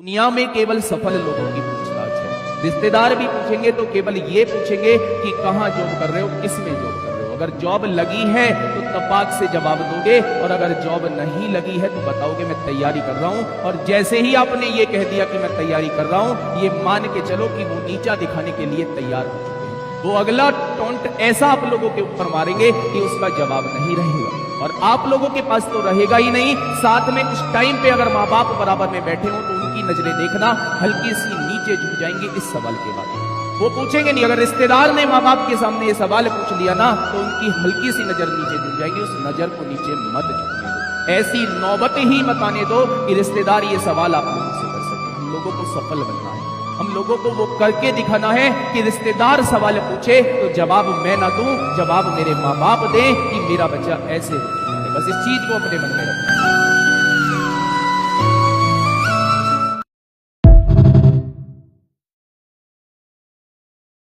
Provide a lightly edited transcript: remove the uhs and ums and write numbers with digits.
दुनिया में केवल सफल लोगों की पूछताछ है। रिश्तेदार भी पूछेंगे तो केवल ये पूछेंगे कि कहाँ जॉब कर रहे हो, किसमें जॉब कर रहे हो। अगर जॉब लगी है तो तपाक से जवाब दोगे, और अगर जॉब नहीं लगी है तो बताओगे मैं तैयारी कर रहा हूं। और जैसे ही आपने ये कह दिया कि मैं तैयारी कर रहा हूं, ये मान के चलो कि वो नीचा दिखाने के लिए तैयार हो चुके हैं। वो अगला टोंट ऐसा आप लोगों के ऊपर मारेंगे कि उसका जवाब नहीं रहेगा, और आप लोगों के पास तो रहेगा ही नहीं, साथ में उस टाइम पे अगर माँ बाप बराबर में बैठे हो तो उनकी नजरें देखना हल्की सी नीचे झुक जाएंगी इस सवाल के बाद। वो पूछेंगे नहीं। अगर रिश्तेदार ने माँ बाप के सामने ये सवाल पूछ लिया ना, तो उनकी हल्की सी नजर नीचे झुक जाएगी, उस नजर को नीचे मत झुकने दो। ऐसी नौबत ही मत आने दो कि रिश्तेदार ये सवाल आप लोगों से कर सके। हम लोगों को सफल बनना है, हम लोगों को वो करके दिखाना है कि रिश्तेदार सवाल पूछे तो जवाब मैं ना दूं, जवाब मेरे माँ बाप दें कि मेरा बच्चा ऐसे हो चुका है। बस इस चीज को अपने मन में रखना।